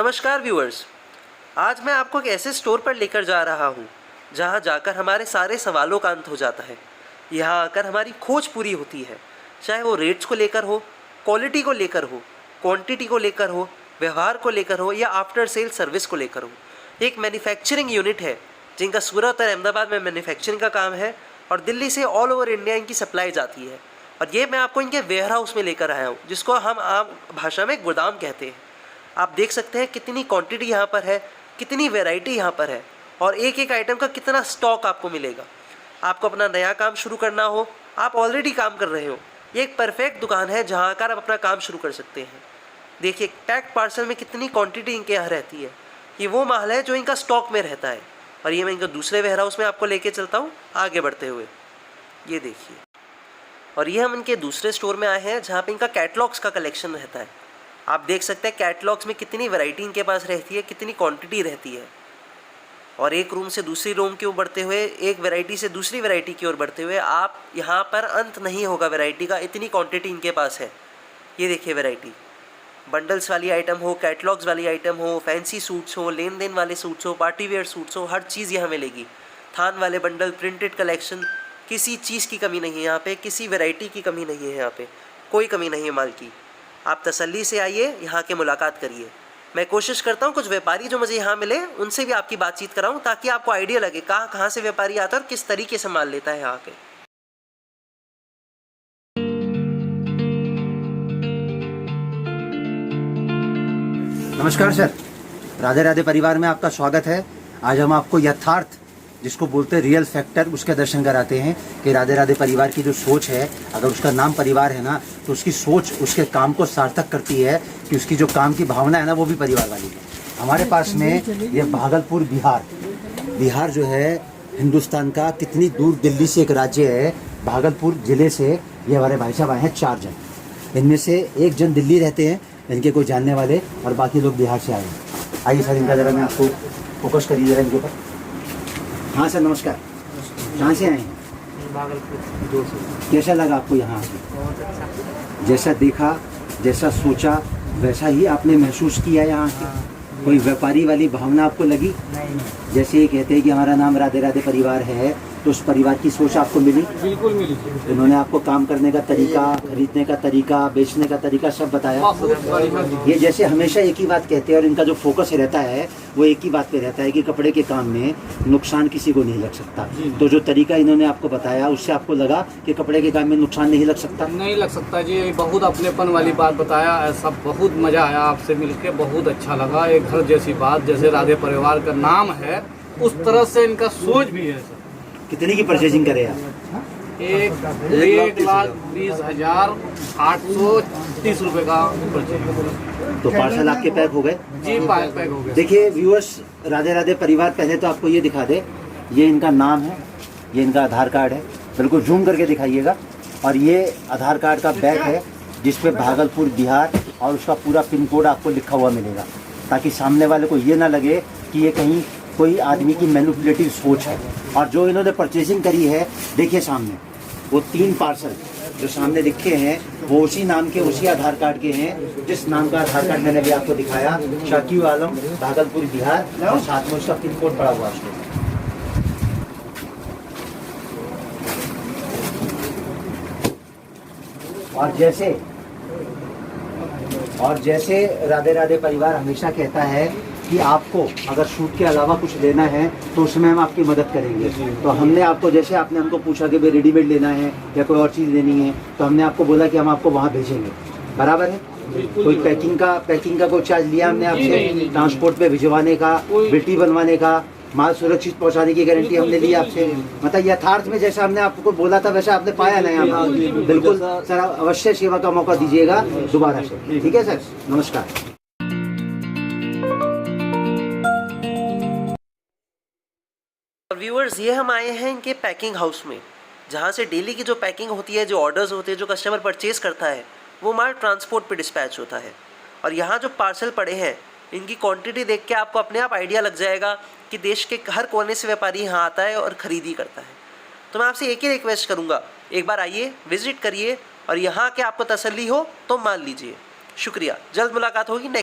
नमस्कार व्यूअर्स, आज मैं आपको एक ऐसे स्टोर पर लेकर जा रहा हूँ जहाँ जाकर हमारे सारे सवालों का अंत हो जाता है। यहाँ आकर हमारी खोज पूरी होती है, चाहे वो रेट्स को लेकर हो, क्वालिटी को लेकर हो, क्वांटिटी को लेकर हो, व्यवहार को लेकर हो या आफ्टर सेल सर्विस को लेकर हो। एक मैन्युफैक्चरिंग यूनिट है जिनका सूरत और अहमदाबाद में मैन्युफैक्चरिंग का काम है और दिल्ली से ऑल ओवर इंडिया इनकी सप्लाई जाती है। और ये मैं आपको इनके वेयर हाउस में लेकर आया हूँ, जिसको हम आम भाषा में गोदाम कहते हैं। आप देख सकते हैं कितनी क्वांटिटी यहाँ पर है, कितनी वैरायटी यहाँ पर है और एक एक आइटम का कितना स्टॉक आपको मिलेगा। आपको अपना नया काम शुरू करना हो, आप ऑलरेडी काम कर रहे हो, ये एक परफेक्ट दुकान है जहाँ आकर आप अपना काम शुरू कर सकते हैं। देखिए पैक्ड पार्सल में कितनी क्वांटिटी इनके यहाँ रहती है। ये वो माल है जो इनका स्टॉक में रहता है। और ये मैं इनका दूसरे वेयर हाउस में आपको लेके चलता हूँ आगे बढ़ते हुए। ये देखिए, और ये हम इनके दूसरे स्टोर में आए हैं जहाँ पे इनका कैटलॉग्स का कलेक्शन रहता है। आप देख सकते हैं कैटलॉग्स में कितनी वैरायटी इनके पास रहती है, कितनी क्वांटिटी रहती है। और एक रूम से दूसरी रूम की ओर बढ़ते हुए, एक वैरायटी से दूसरी वैरायटी की ओर बढ़ते हुए आप यहाँ पर अंत नहीं होगा वैरायटी का, इतनी क्वांटिटी इनके पास है। ये देखिए वैरायटी, बंडल्स वाली आइटम हो, कैटलॉग्स वाली आइटम हो, फैंसी सूट्स हो, लेन देन वाले सूट्स हो, पार्टी वेयर सूट्स हो, हर चीज़ यहाँ मिलेगी। थान वाले बंडल, प्रिंटेड कलेक्शन, किसी चीज़ की कमी नहीं है यहाँ पे, किसी वैरायटी की कमी नहीं है यहाँ पे, कोई कमी नहीं है माल की। आप तसल्ली से आइए, यहाँ के मुलाकात करिए। मैं कोशिश करता हूँ कुछ व्यापारी जो मुझे यहाँ मिले उनसे भी आपकी बातचीत कराऊँ, ताकि आपको आइडिया लगे कहाँ कहाँ से व्यापारी आता है और किस तरीके से माल लेता है यहाँ के। नमस्कार सर, राधे राधे परिवार में आपका स्वागत है। आज हम आपको यथार्थ, जिसको बोलते हैं रियल फैक्टर, उसके दर्शन कराते हैं कि राधे राधे परिवार की जो सोच है, अगर उसका नाम परिवार है ना, तो उसकी सोच उसके काम को सार्थक करती है कि उसकी जो काम की भावना है ना, वो भी परिवार वाली है। हमारे पास में ये भागलपुर बिहार जो है हिंदुस्तान का कितनी दूर दिल्ली से एक राज्य है। भागलपुर ज़िले से ये हमारे भाई साहब आए हैं 4 जन। इनमें से 1 जन दिल्ली रहते हैं, इनके कोई जानने वाले, और बाकी लोग बिहार से आए हैं। आइए सर, इनका ज़रा मैं आपको फोकस करिए ज़रा इनके ऊपर। हाँ सर नमस्कार, कहाँ से आए हैं? भागलपुर। कैसा लगा आपको यहाँ आके? बहुत अच्छा। जैसा देखा, जैसा सोचा, वैसा ही आपने महसूस किया यहाँ के? कोई व्यापारी वाली भावना आपको लगी? नहीं। जैसे ये कहते हैं कि हमारा नाम राधे राधे परिवार है, तो उस परिवार की सोच आपको मिली? बिल्कुल मिली। इन्होंने आपको काम करने का तरीका, खरीदने का तरीका, बेचने का तरीका सब बताया? ये जैसे हमेशा एक ही बात कहते हैं और इनका जो फोकस रहता है वो एक ही बात पे रहता है कि कपड़े के काम में नुकसान किसी को नहीं लग सकता। तो जो तरीका इन्होंने आपको बताया, उससे आपको लगा कि कपड़े के काम में नुकसान नहीं लग सकता? नहीं लग सकता जी, बहुत अपनेपन वाली बात बताया। ऐसा बहुत मजा आया आपसे मिलके, बहुत अच्छा लगा। एक घर जैसी बात, जैसे राधे परिवार का नाम है उस तरह से इनका सोच भी है सर। कितने की परचेजिंग करे आप? 1,20,830 रुपए का परचेज। तो पार्सल आपके पैक हो गए? जी पैक हो गया। देखिए व्यूअर्स, राधे राधे परिवार, पहले तो आपको ये दिखा दे, ये इनका नाम है, ये इनका आधार कार्ड है, बिल्कुल जूम करके दिखाइएगा। और ये आधार कार्ड का बैग है जिस पे भागलपुर बिहार और उसका पूरा पिन कोड आपको लिखा हुआ मिलेगा, ताकि सामने वाले को ये ना लगे कि ये कहीं कोई आदमी की मैनिपुलेटिव सोच है। और जो इन्होंने परचेजिंग करी है, देखिए सामने वो 3 पार्सल जो सामने लिखे हैं, वो उसी नाम के, उसी आधार कार्ड के हैं जिस नाम का आधार कार्ड मैंने भी आपको दिखाया, शाकिब आलम, भागलपुर बिहार, और साथ में उसका पिन कोड पड़ा हुआ है। और जैसे राधे राधे परिवार हमेशा कहता है कि आपको अगर सूट के अलावा कुछ लेना है तो उसमें हम आपकी मदद करेंगे। तो हमने आपको, जैसे आपने हमको पूछा कि भाई रेडीमेड लेना है या कोई और चीज़ लेनी है, तो हमने आपको बोला कि हम आपको वहाँ भेजेंगे। बराबर है? कोई पैकिंग का कोई चार्ज लिया हमने आपसे? ट्रांसपोर्ट पे भिजवाने का, बिल्टी बनवाने का, माल सुरक्षित पहुंचाने की गारंटी हमने ली आपसे। मतलब यथार्थ में जैसा हमने आपको बोला था वैसा आपने पाया ना यहाँ पर? बिल्कुल सर, अवश्य सेवा का मौका दीजिएगा दोबारा से। ठीक है सर, नमस्कार। व्यूअर्स, ये हम आए हैं इनके पैकिंग हाउस में, जहाँ से डेली की जो पैकिंग होती है, जो ऑर्डर्स होते हैं, जो कस्टमर परचेज करता है, वो माल ट्रांसपोर्ट पे डिस्पैच होता है। और यहाँ जो पार्सल पड़े हैं, इनकी क्वांटिटी देख के आपको अपने आप आइडिया लग जाएगा कि देश के हर कोने से व्यापारी यहाँ आता है और ख़रीदी करता है। तो मैं आपसे एक ही रिक्वेस्ट करूँगा, एक बार आइए, विजिट करिए और यहाँ के आपको तसल्ली हो तो मान लीजिए। शुक्रिया, जल्द मुलाकात होगी।